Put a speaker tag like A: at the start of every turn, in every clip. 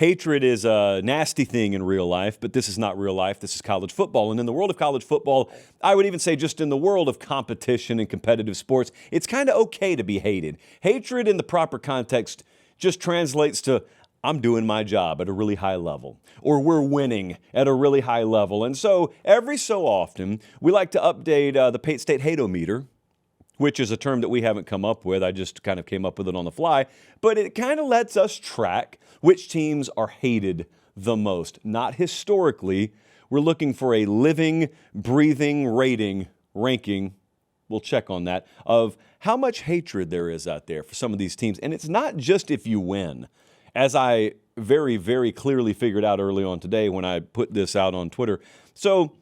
A: hatred is a nasty thing in real life, but this is not real life. This is college football. And in the world of college football, I would even say just in the world of competition and competitive sports, it's kind of okay to be hated. Hatred in the proper context just translates to I'm doing my job at a really high level, or we're winning at a really high level. And so every so often, we like to update the Pate State Hate-O-Meter, which is a term that we haven't come up with. I just kind of came up with it on the fly. But it kind of lets us track which teams are hated the most. Not historically. We're looking for a living, breathing ranking, we'll check on that, of how much hatred there is out there for some of these teams. And it's not just if you win. As I very, very clearly figured out early on today when I put this out on Twitter. So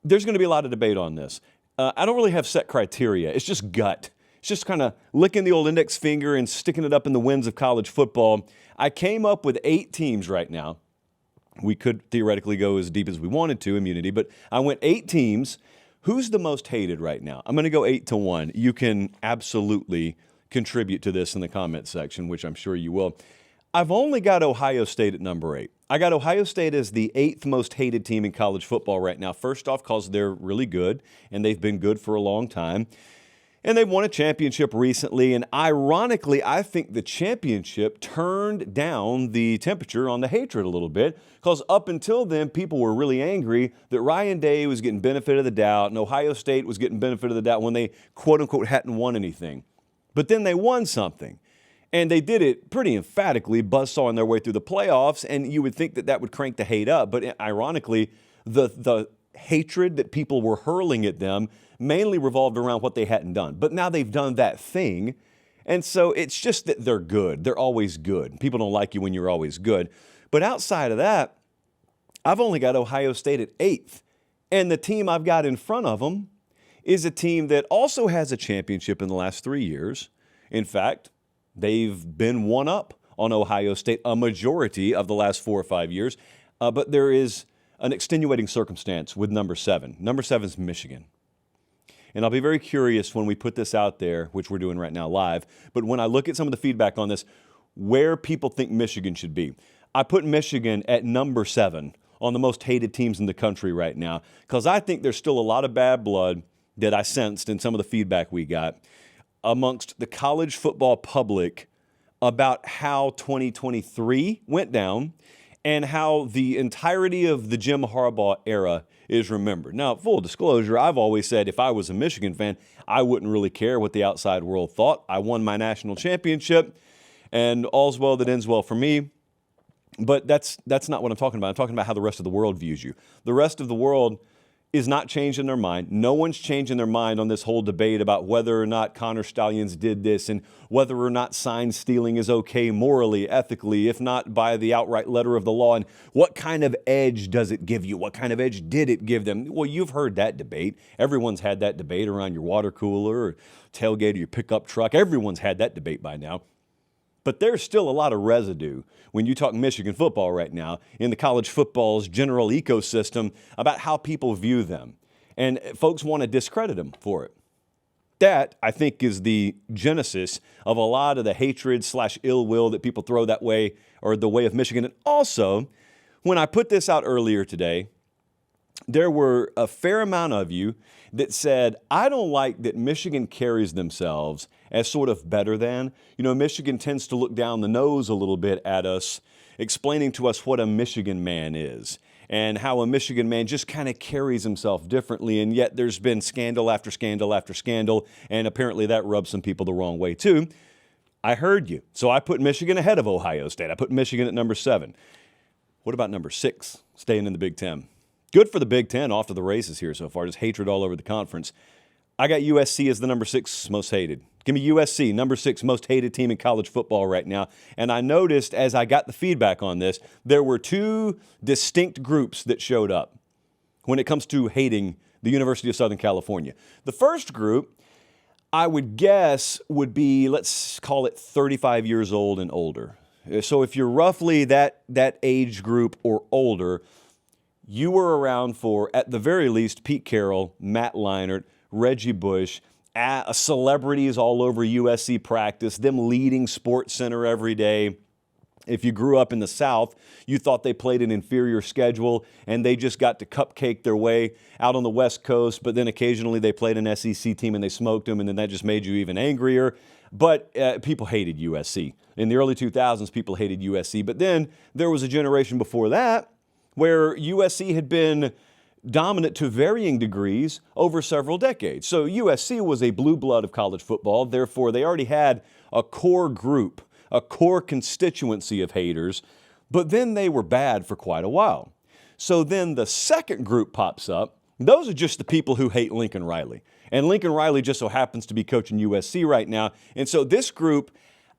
A: there's going to be a lot of debate on this. I don't really have set criteria. It's just gut. It's just kind of licking the old index finger and sticking it up in the winds of college football. I came up with 8 teams right now. We could theoretically go as deep as we wanted to, immunity, but I went 8 teams. Who's the most hated right now? I'm going to go 8-1. You can absolutely contribute to this in the comment section, which I'm sure you will. I've only got Ohio State at number 8. I got Ohio State as the 8th most hated team in college football right now. First off, because they're really good, and they've been good for a long time. And they've won a championship recently, and ironically, I think the championship turned down the temperature on the hatred a little bit, because up until then, people were really angry that Ryan Day was getting benefit of the doubt, and Ohio State was getting benefit of the doubt when they, quote-unquote, hadn't won anything. But then they won something, and they did it pretty emphatically, buzzsawing their way through the playoffs, and you would think that that would crank the hate up. But ironically, the hatred that people were hurling at them mainly revolved around what they hadn't done. But now they've done that thing, and so it's just that they're good. They're always good. People don't like you when you're always good. But outside of that, I've only got Ohio State at 8th, and the team I've got in front of them is a team that also has a championship in the last 3 years. In fact, they've been one up on Ohio State a majority of the last 4 or 5 years. But there is an extenuating circumstance with number 7. Number 7 is Michigan. And I'll be very curious when we put this out there, which we're doing right now live, but when I look at some of the feedback on this, where people think Michigan should be. I put Michigan at number 7 on the most hated teams in the country right now, because I think there's still a lot of bad blood that I sensed in some of the feedback we got amongst the college football public about how 2023 went down and how the entirety of the Jim Harbaugh era is remembered. Now, full disclosure, I've always said if I was a Michigan fan, I wouldn't really care what the outside world thought. I won my national championship, and all's well that ends well for me. But that's not what I'm talking about. I'm talking about how the rest of the world views you. The rest of the world is not changing their mind. No one's changing their mind on this whole debate about whether or not Connor Stallions did this and whether or not sign stealing is okay morally, ethically, if not by the outright letter of the law. And what kind of edge does it give you? What kind of edge did it give them? Well, you've heard that debate. Everyone's had that debate around your water cooler or tailgate or your pickup truck. Everyone's had that debate by now. But there's still a lot of residue when you talk Michigan football right now in the college football's general ecosystem about how people view them. And folks want to discredit them for it. That, I think, is the genesis of a lot of the hatred / ill will that people throw that way or the way of Michigan. And also, when I put this out earlier today, there were a fair amount of you that said, I don't like that Michigan carries themselves as sort of better than. You know, Michigan tends to look down the nose a little bit at us, explaining to us what a Michigan man is and how a Michigan man just kind of carries himself differently. And yet there's been scandal after scandal after scandal, and apparently that rubs some people the wrong way too. I heard you. So I put Michigan ahead of Ohio State. I put Michigan at number 7. What about number 6, staying in the Big Ten? Good for the Big Ten, off to the races here so far. Just hatred all over the conference. I got USC as the number 6 most hated. Give me USC, number 6 most hated team in college football right now. And I noticed as I got the feedback on this, there were 2 distinct groups that showed up when it comes to hating the University of Southern California. The first group, I would guess, would be, let's call it 35 years old and older. So if you're roughly that age group or older, you were around for, at the very least, Pete Carroll, Matt Leinart, Reggie Bush, celebrities all over USC practice, them leading Sports Center every day. If you grew up in the South, you thought they played an inferior schedule and they just got to cupcake their way out on the West Coast, but then occasionally they played an SEC team and they smoked them, and then that just made you even angrier. But people hated USC. In the early 2000s, people hated USC. But then there was a generation before that where USC had been dominant to varying degrees over several decades. So USC was a blue blood of college football. Therefore, they already had a core group, a core constituency of haters, but then they were bad for quite a while. So then the second group pops up. Those are just the people who hate Lincoln Riley. And Lincoln Riley just so happens to be coaching USC right now. And so this group,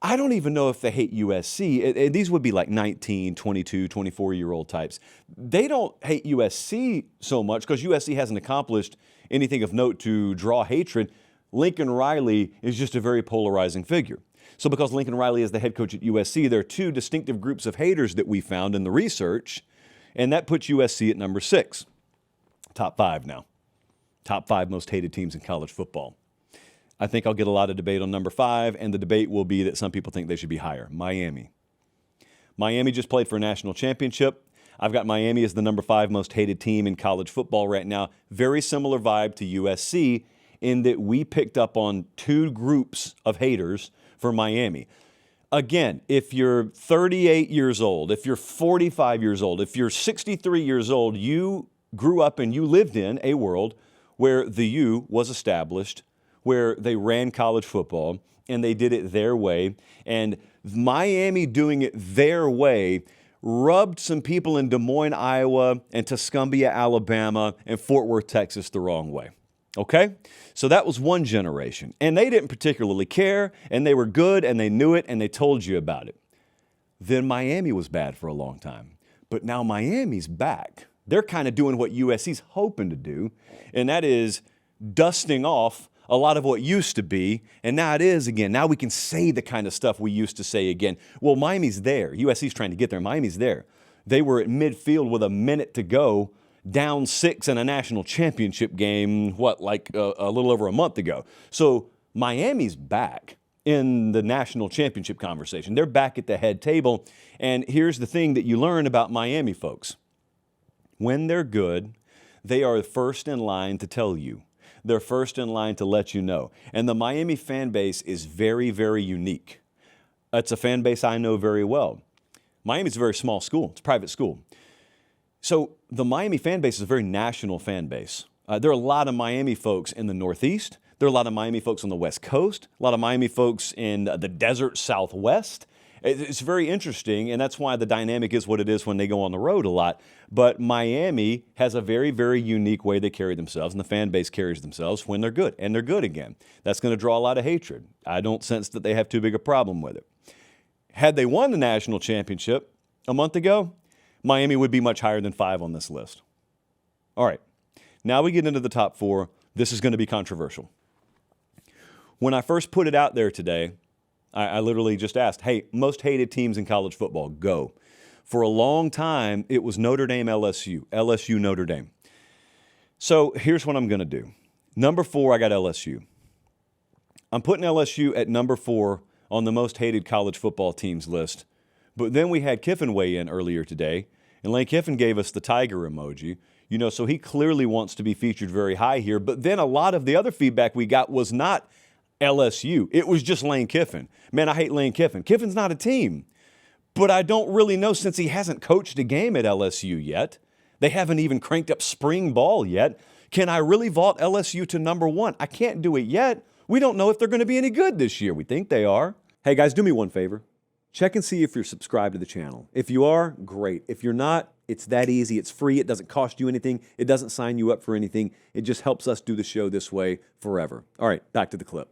A: I don't even know if they hate USC. These would be like 19, 22, 24-year-old types. They don't hate USC so much because USC hasn't accomplished anything of note to draw hatred. Lincoln Riley is just a very polarizing figure. So because Lincoln Riley is the head coach at USC, there are two distinctive groups of haters that we found in the research, and that puts USC at number 6. Top 5 now. Top 5 most hated teams in college football. I think I'll get a lot of debate on number 5, and the debate will be that some people think they should be higher. Miami. Miami just played for a national championship. I've got Miami as the number 5 most hated team in college football right now. Very similar vibe to USC in that we picked up on two groups of haters for Miami. Again, if you're 38 years old, if you're 45 years old, if you're 63 years old, you grew up and you lived in a world where the U was established, where they ran college football and they did it their way. And Miami doing it their way rubbed some people in Des Moines, Iowa, and Tuscumbia, Alabama, and Fort Worth, Texas the wrong way. Okay? So that was one generation. And they didn't particularly care, and they were good, and they knew it, and they told you about it. Then Miami was bad for a long time. But now Miami's back. They're kind of doing what USC's hoping to do, and that is dusting off a lot of what used to be, and now it is again. Now we can say the kind of stuff we used to say again. Well, Miami's there. USC's trying to get there. Miami's there. They were at midfield with a minute to go, down 6 in a national championship game, a little over a month ago. So Miami's back in the national championship conversation. They're back at the head table. And here's the thing that you learn about Miami folks. When they're good, they are first in line to tell you. They're first in line to let you know. And the Miami fan base is very, very unique. It's a fan base I know very well. Miami's a very small school. It's a private school. So the Miami fan base is a very national fan base. There are a lot of Miami folks in the Northeast. There are a lot of Miami folks on the West Coast, a lot of Miami folks in the desert Southwest. It's very interesting, and that's why the dynamic is what it is when they go on the road a lot. But Miami has a very, very unique way they carry themselves, and the fan base carries themselves when they're good, and they're good again. That's going to draw a lot of hatred. I don't sense that they have too big a problem with it. Had they won the national championship a month ago, Miami would be much higher than 5 on this list. All right, now we get into the top 4. This is going to be controversial. When I first put it out there today, I literally just asked, hey, most hated teams in college football, go. For a long time, it was Notre Dame, LSU, LSU, Notre Dame. So here's what I'm going to do. Number 4, I got LSU. I'm putting LSU at number 4 on the most hated college football teams list. But then we had Kiffin weigh in earlier today, and Lane Kiffin gave us the tiger emoji. So he clearly wants to be featured very high here. But then a lot of the other feedback we got was not LSU. It was just Lane Kiffin. Man, I hate Lane Kiffin. Kiffin's not a team. But I don't really know, since he hasn't coached a game at LSU yet. They haven't even cranked up spring ball yet. Can I really vault LSU to number 1? I can't do it yet. We don't know if they're going to be any good this year. We think they are. Hey guys, do me one favor. Check and see if you're subscribed to the channel. If you are, great. If you're not, it's that easy. It's free. It doesn't cost you anything. It doesn't sign you up for anything. It just helps us do the show this way forever. All right, back to the clip.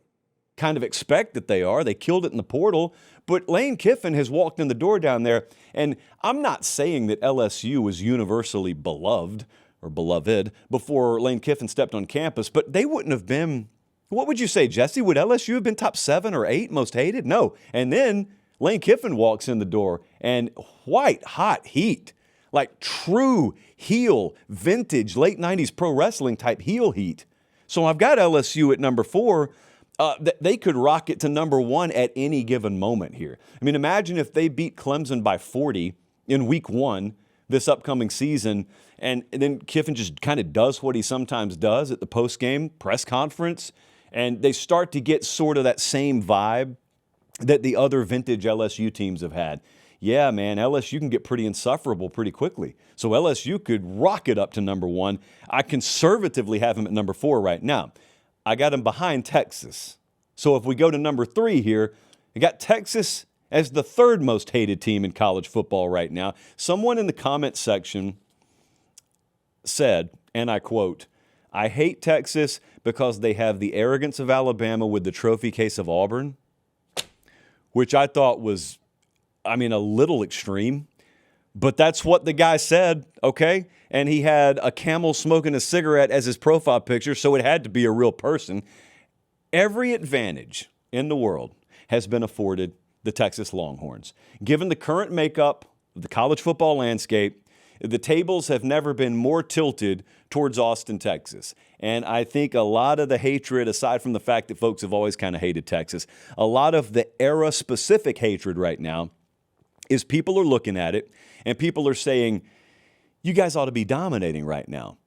A: Kind of expect that they are. They killed it in the portal. But Lane Kiffin has walked in the door down there. And I'm not saying that LSU was universally beloved or beloved before Lane Kiffin stepped on campus, but they wouldn't have been, what would you say, Jesse? Would LSU have been top 7 or 8 most hated? No. And then Lane Kiffin walks in the door and white hot heat, like true heel, vintage, late 90s pro wrestling type heel heat. So I've got LSU at number 4. They could rocket to number one at any given moment here. I mean, imagine if they beat Clemson by 40 in week one this upcoming season, and then Kiffin just kind of does what he sometimes does at the post-game press conference, and they start to get sort of that same vibe that the other vintage LSU teams have had. Yeah, man, LSU can get pretty insufferable pretty quickly. So LSU could rocket up to number one. I conservatively have them at number 4 right now. I got them behind Texas. So if we go to number 3 here, I got Texas as the 3rd most hated team in college football right now. Someone in the comment section said, and I quote, "I hate Texas because they have the arrogance of Alabama with the trophy case of Auburn," which I thought was, a little extreme. But that's what the guy said, okay? And he had a camel smoking a cigarette as his profile picture, so it had to be a real person. Every advantage in the world has been afforded the Texas Longhorns. Given the current makeup of the college football landscape, the tables have never been more tilted towards Austin, Texas. And I think a lot of the hatred, aside from the fact that folks have always kind of hated Texas, a lot of the era-specific hatred right now is people are looking at it and people are saying, you guys ought to be dominating right now.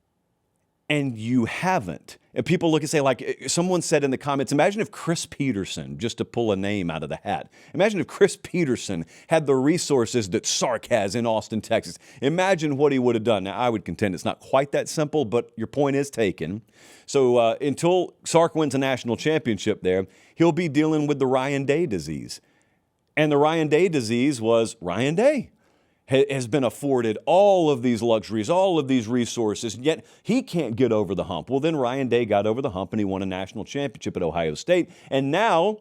A: And you haven't. And people look and say, like someone said in the comments, imagine if Chris Peterson, just to pull a name out of the hat, imagine if Chris Peterson had the resources that Sark has in Austin, Texas. Imagine what he would have done. Now, I would contend it's not quite that simple, but your point is taken. So until Sark wins a national championship there, he'll be dealing with the Ryan Day disease. And the Ryan Day disease was Ryan Day has been afforded all of these luxuries, all of these resources, and yet he can't get over the hump. Well, then Ryan Day got over the hump and he won a national championship at Ohio State. And now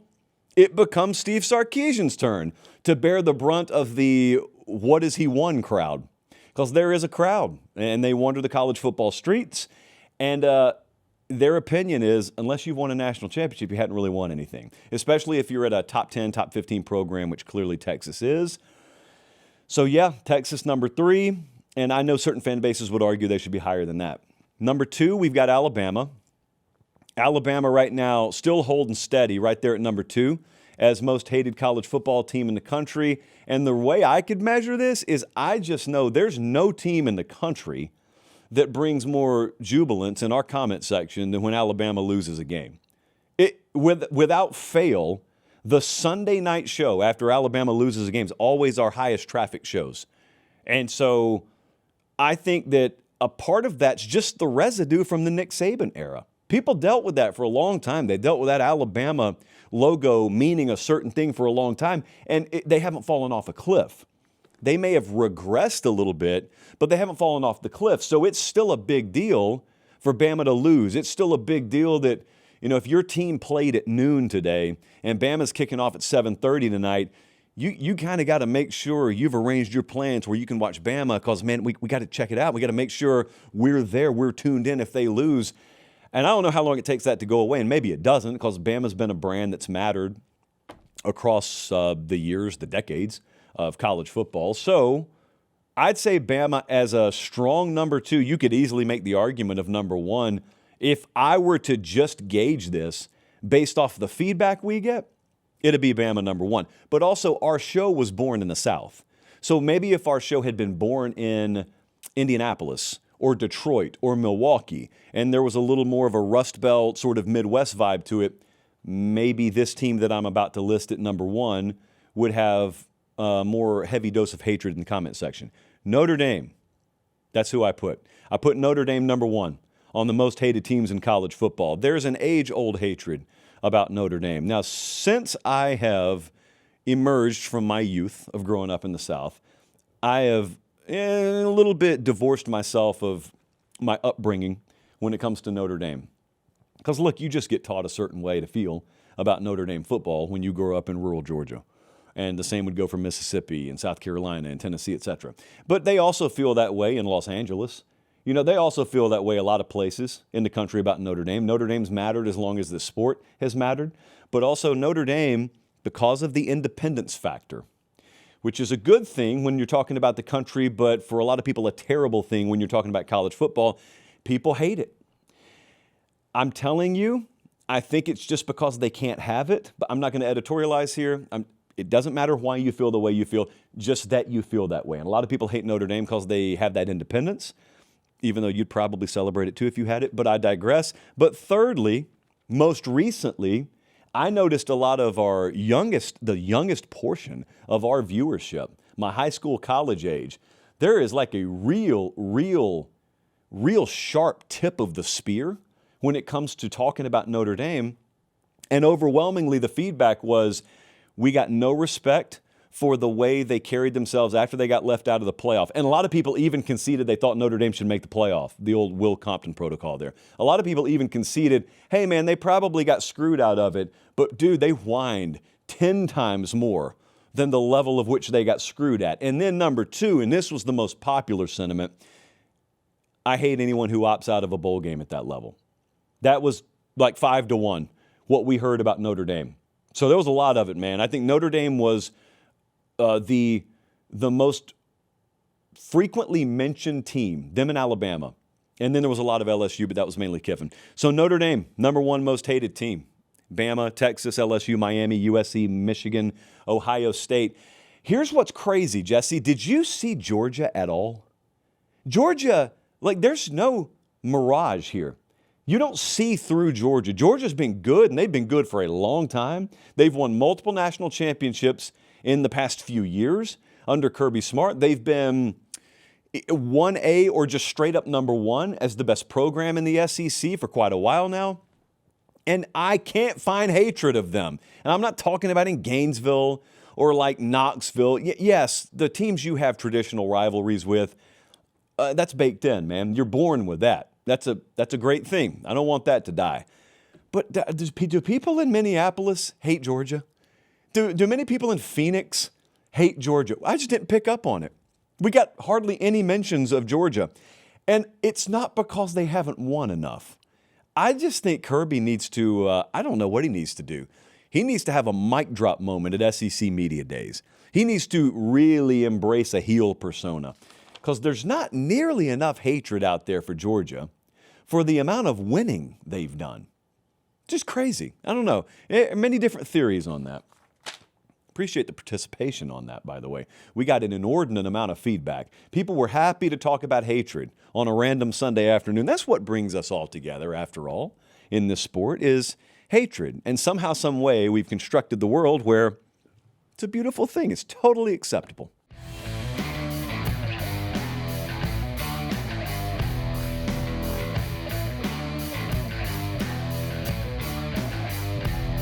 A: it becomes Steve Sarkisian's turn to bear the brunt of the what has he won crowd. Because there is a crowd and they wander the college football streets. And their opinion is, unless you've won a national championship, you hadn't really won anything, especially if you're at a top 10, top 15 program, which clearly Texas is. So yeah, Texas number 3, and I know certain fan bases would argue they should be higher than that. Number 2, we've got Alabama. Alabama right now still holding steady right there at number 2 as most hated college football team in the country. And the way I could measure this is I just know there's no team in the country that brings more jubilance in our comment section than when Alabama loses a game. Without fail, the Sunday night show after Alabama loses a game is always our highest traffic shows. And so I think that a part of that's just the residue from the Nick Saban era. People dealt with that for a long time. They dealt with that Alabama logo meaning a certain thing for a long time, and they haven't fallen off a cliff. They may have regressed a little bit, but they haven't fallen off the cliff. So it's still a big deal for Bama to lose. It's still a big deal that, if your team played at noon today and Bama's kicking off at 7:30 tonight, you kind of got to make sure you've arranged your plans where you can watch Bama because, man, we got to check it out. We got to make sure we're there, we're tuned in if they lose. And I don't know how long it takes that to go away, and maybe it doesn't because Bama's been a brand that's mattered across the years, the decades of college football. So I'd say Bama as a strong number 2. You could easily make the argument of number 1. If I were to just gauge this based off the feedback we get, it'd be Bama number 1. But also our show was born in the South. So maybe if our show had been born in Indianapolis or Detroit or Milwaukee, and there was a little more of a Rust Belt sort of Midwest vibe to it, maybe this team that I'm about to list at number 1 would have a more heavy dose of hatred in the comment section. Notre Dame, that's who I put. I put Notre Dame number 1 on the most hated teams in college football. There's an age-old hatred about Notre Dame. Now, since I have emerged from my youth of growing up in the South, I have a little bit divorced myself of my upbringing when it comes to Notre Dame. Because, look, you just get taught a certain way to feel about Notre Dame football when you grow up in rural Georgia. And the same would go for Mississippi and South Carolina and Tennessee, etc. But they also feel that way in Los Angeles. They also feel that way a lot of places in the country about Notre Dame. Notre Dame's mattered as long as the sport has mattered. But also Notre Dame, because of the independence factor, which is a good thing when you're talking about the country, but for a lot of people, a terrible thing when you're talking about college football, people hate it. I'm telling you, I think it's just because they can't have it, but I'm not going to editorialize here. It doesn't matter why you feel the way you feel, just that you feel that way. And a lot of people hate Notre Dame because they have that independence, even though you'd probably celebrate it too if you had it, but I digress. But thirdly, most recently, I noticed a lot of the youngest portion of our viewership, my high school, college age, there is like a real sharp tip of the spear when it comes to talking about Notre Dame. And overwhelmingly, the feedback was, we got no respect for the way they carried themselves after they got left out of the playoff. And a lot of people even conceded they thought Notre Dame should make the playoff, the old Will Compton protocol there. A lot of people even conceded, hey, man, they probably got screwed out of it, but, dude, they whined 10 times more than the level of which they got screwed at. And then number two, and this was the most popular sentiment, I hate anyone who opts out of a bowl game at that level. That was like 5-1, what we heard about Notre Dame. So there was a lot of it, man. I think Notre Dame was the most frequently mentioned team, them in Alabama. And then there was a lot of LSU, but that was mainly Kiffin. So Notre Dame, number one most hated team. Bama, Texas, LSU, Miami, USC, Michigan, Ohio State. Here's what's crazy, Jesse. Did you see Georgia at all? Georgia, like, there's no mirage here. You don't see through Georgia. Georgia's been good, and they've been good for a long time. They've won multiple national championships in the past few years under Kirby Smart. They've been 1A or just straight up number one as the best program in the SEC for quite a while now. And I can't find hatred of them. And I'm not talking about in Gainesville or like Knoxville. Yes, the teams you have traditional rivalries with, that's baked in, man. You're born with that. That's a great thing. I don't want that to die. But do people in Minneapolis hate Georgia? Do many people in Phoenix hate Georgia? I just didn't pick up on it. We got hardly any mentions of Georgia. And it's not because they haven't won enough. I just think Kirby needs to, I don't know what he needs to do. He needs to have a mic drop moment at SEC Media Days. He needs to really embrace a heel persona, because there's not nearly enough hatred out there for Georgia for the amount of winning they've done. Just crazy. I don't know. Many different theories on that. Appreciate the participation on that, by the way. We got an inordinate amount of feedback. People were happy to talk about hatred on a random Sunday afternoon. That's what brings us all together, after all, in this sport, is hatred. And somehow, some way, we've constructed the world where it's a beautiful thing. It's totally acceptable.